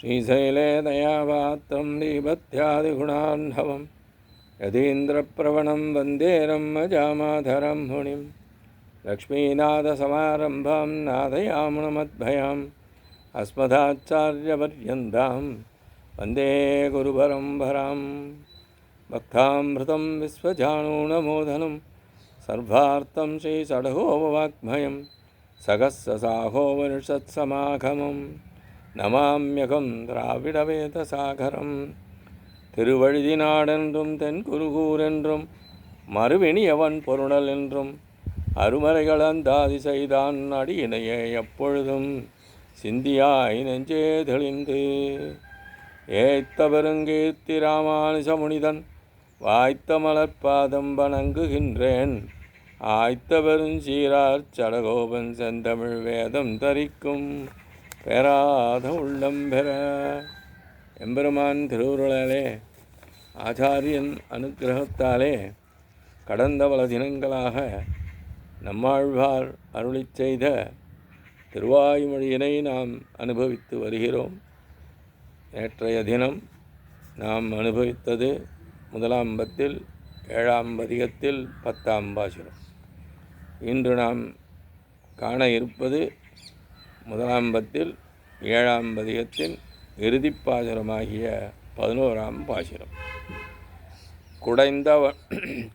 श्रीशैले दयावात्रं दीपत्यादिगुणान्धवं यतीन्द्रप्रवणं वन्दे रम्मजामाधरं मुनिं लक्ष्मीनाथसमारम्भां नाथयामुनमद्भयाम् अस्मदाचार्यपर्यन्तां वन्दे गुरुपरम्परां भक्तामृतं विश्वजानूनमोदनं सर्वार्थं श्रीषडगोपवाङ्मयं सहस्रसाहोपनिषत्समागमं नमाम्यहं திராவிடவேதசாகரம். திருவழுதினாடென்றும் தென்குருகூரென்றும் மறுவினியவன் பொருணல் என்றும் அருமறைகளந்தாதி செய்தான் அடியினையே எப்பொழுதும் சிந்தியாய் நெஞ்சே தெளிந்து ஏத்த பெருங்கீர்த்தி ராமானுஜ முனிதன் வாய்த்த மலர்பாதம் வணங்குகின்றேன். ஆய்த்த பெருஞ்சீரார் சடகோபன் செந்தமிழ் வேதம் தரிக்கும் பெறாத உள்ளம் பெற. எம்பெருமான் திருவுருளாலே ஆச்சாரியன் அனுக்கிரகத்தாலே கடந்த பல தினங்களாக நம்மாழ்வார் அருளிச் செய்த திருவாய்மொழியினை நாம் அனுபவித்து வருகிறோம். நேற்றைய தினம் நாம் அனுபவித்தது முதலாம் பத்தில் 7ஆம் பதிகத்தில் 10ஆம் பாசுரம். இன்று நாம் காண இருப்பது முதலாம் பத்தில் 7ஆம் பதிகத்தின் இறுதிப் பாசுரமாகிய 11ஆம் பாசுரம்.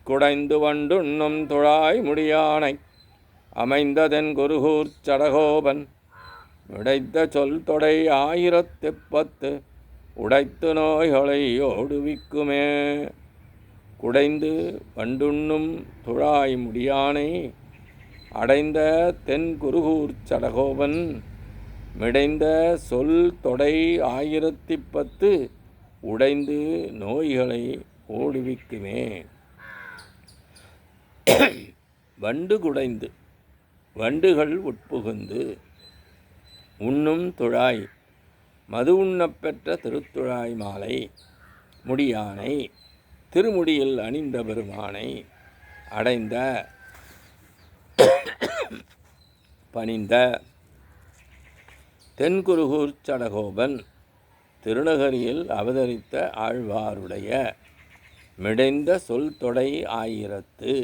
குடைந்து வண்டுண்ணும் துழாய் முடியானை அமைந்ததென் குருகூர் சடகோபன் விடைத்த சொல் தொடை 1010 உடைத்து நோய்களை ஓடுவிக்குமே. குடைந்து வண்டுண்ணும் துழாய் முடியானை அடைந்த தென் குருகூர் சடகோபன் மிடைந்த சொல் தொடை 1010 உடைந்து நோய்களை ஓடுவிக்குமே. வண்டு குடைந்து வண்டுகள் உட்புகுந்து உண்ணும் துழாய் மது உண்ணப்பெற்ற திருத்துழாய் மாலை முடியானை திருமுடியில் அணிந்த பெருமானை அடைந்த பணிந்த தென்குருகூர் சடகோபன் திருநகரியில் அவதரித்த ஆழ்வாருடைய மிடைந்த சொல் தொடை 1000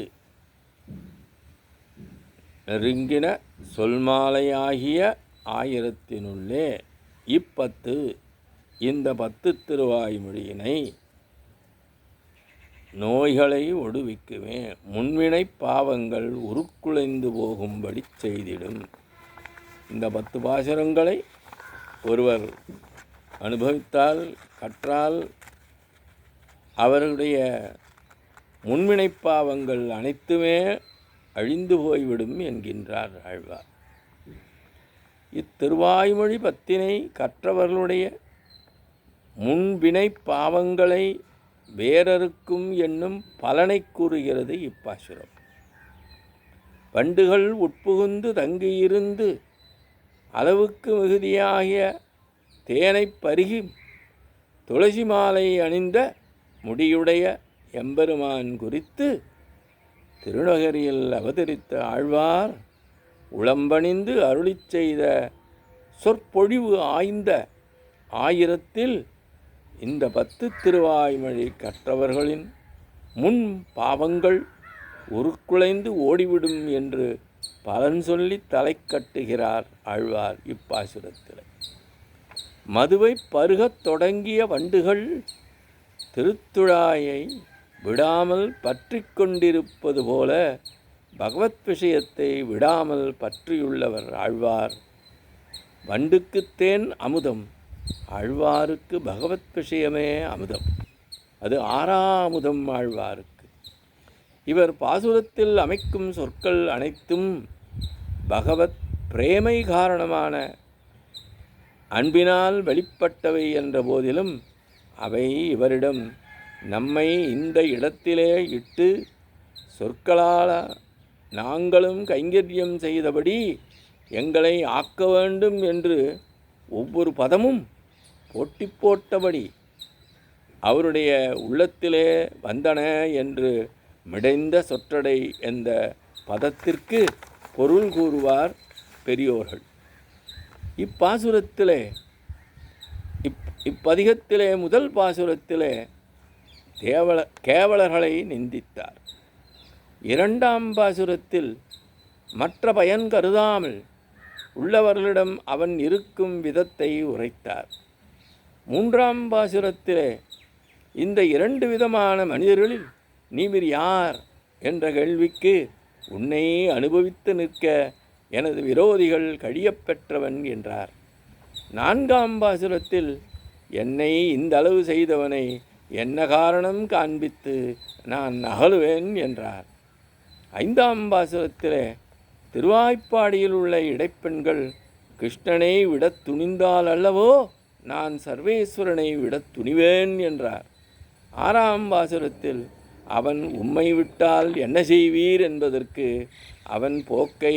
நெருங்கின சொல்மாலையாகிய 1000னுள்ளே 10 இந்த 10 திருவாய்மொழியினை நோய்களை ஒடுவிக்குமே. முன்வினை பாவங்கள் உருக்குலைந்து போகும்படி செய்திடும். இந்த 10 பாசுரங்களை ஒருவர் அனுபவித்தால் கற்றால் அவருடைய முன்வினை பாவங்கள் அனைத்துமே அழிந்து போய்விடும் என்கின்றார் ஆழ்வார். இத்திருவாய்மொழி 10 கற்றவர்களுடைய முன்வினை பாவங்களை வேறறுக்கும் என்னும் பலனை கூறுகிறது இப்பாசுரம். வண்டுகள் உட்புகுந்து தங்கியிருந்து அளவுக்கு மிகுதியாகிய தேனை பருகி துளசி மாலை அணிந்த முடியுடைய எம்பெருமான் குறித்து திருநகரியில் அவதரித்த ஆழ்வார் உளம்பணிந்து அருளிச் செய்த சொற்பொழிவு ஆய்ந்த 1000ல் இந்த 10 திருவாய்மொழி கற்றவர்களின் முன் பாவங்கள் உருக்குலைந்து ஓடிவிடும் என்று பலன் சொல்லி தலை கட்டுகிறார் ஆழ்வார் இப்பாசுரத்தில். மதுவை பருகத் தொடங்கிய வண்டுகள் திருத்துழாயை விடாமல் பற்றி கொண்டிருப்பது போல பகவத் விஷயத்தை விடாமல் பற்றியுள்ளவர் ஆழ்வார். வண்டுக்கு தேன் அமுதம், ஆழ்வாருக்கு பகவத் விஷயமே அமுதம். அது ஆறாமுதம் ஆழ்வாருக்கு. இவர் பாசுரத்தில் அமைக்கும் சொற்கள் அனைத்தும் பகவத் பிரேமை காரணமான அன்பினால் வெளிப்பட்டவை என்ற போதிலும் அவை இவரிடம் நம்மை இந்த இடத்திலே இட்டு சொற்களால் நாங்களும் கைங்கரியம் செய்தபடி எங்களை ஆக்க வேண்டும் என்று ஒவ்வொரு பதமும் போட்டி போட்டபடி அவருடைய உள்ளத்திலே வந்தன என்று மிடைந்த சொற்றடை என்ற பதத்திற்கு பொருள் கூறுவார் பெரியோர்கள். இப்பாசுரத்திலே இப்பதிகத்திலே முதல் பாசுரத்திலே கேவலர்களை நிந்தித்தார். இரண்டாம் பாசுரத்தில் மற்ற பயன் கருதாமல் உள்ளவர்களிடம் அவன் இருக்கும் விதத்தை உரைத்தார். மூன்றாம் பாசுரத்திலே இந்த இரண்டு விதமான மனிதர்களில் நீர் யார் என்ற கேள்விக்கு உன்னை அனுபவித்து நிற்க எனது விரோதிகள் கழியப்பெற்றவன் என்றார். நான்காம் பாசுரத்தில் என்னை இந்த அளவு செய்தவனை என்ன காரணம் காண்பித்து நான் அகலுவேன் என்றார். ஐந்தாம் பாசுரத்திலே திருவாய்ப்பாடியில் உள்ள இடைப்பெண்கள் கிருஷ்ணனை விடத் துணிந்தால் அல்லவோ நான் சர்வேஸ்வரனை விடத் துணிவேன் என்றார். ஆறாம் பாசுரத்தில் அவன் உம்மை விட்டால் என்ன செய்வீர் என்பதற்கு அவன் போக்கை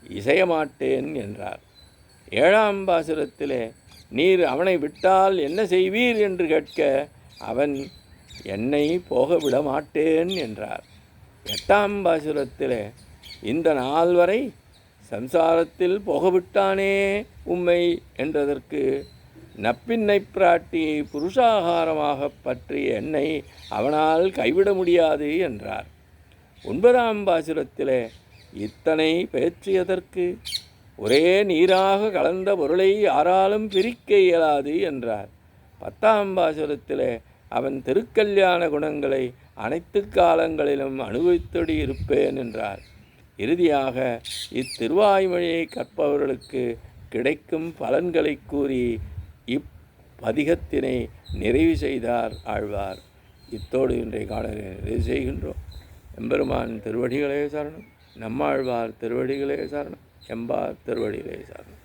இசையமாட்டேன் என்றார். ஏழாம் பாசுரத்திலே நீர் அவனை விட்டால் என்ன செய்வீர் என்று கேட்க அவன் என்னை போக விடமாட்டேன் என்றார். எட்டாம் பாசுரத்திலே இந்த நாள் வரை சம்சாரத்தில் போகவிட்டானே உம்மை என்றதற்கு நப்பின்னை பிராட்டியை புருஷாகாரமாக பற்றிய என்னை அவனால் கைவிட முடியாது என்றார். ஒன்பதாம் பாசுரத்திலே இத்தனை பேச்சியதற்கு ஒரே நீராக கலந்த பொருளை யாராலும் பிரிக்க இயலாது என்றார். பத்தாம் பாசுரத்திலே அவன் திருக்கல்யாண குணங்களை அனைத்து காலங்களிலும் அனுபவித்தொடி இருப்பேன் என்றார். இறுதியாக இத்திருவாய்மொழியை கற்பவர்களுக்கு கிடைக்கும் பலன்களை கூறி இப்பதிகத்தினை நிறைவு செய்தார் ஆழ்வார். இத்தோடு இன்றைய காணொளி நிறைவு செய்கின்றோம். எம்பெருமான் திருவடிகளே சரணம். நம்மாழ்வார் திருவடிகளே சரணம். எம்பார் திருவடிகளே சரணம்.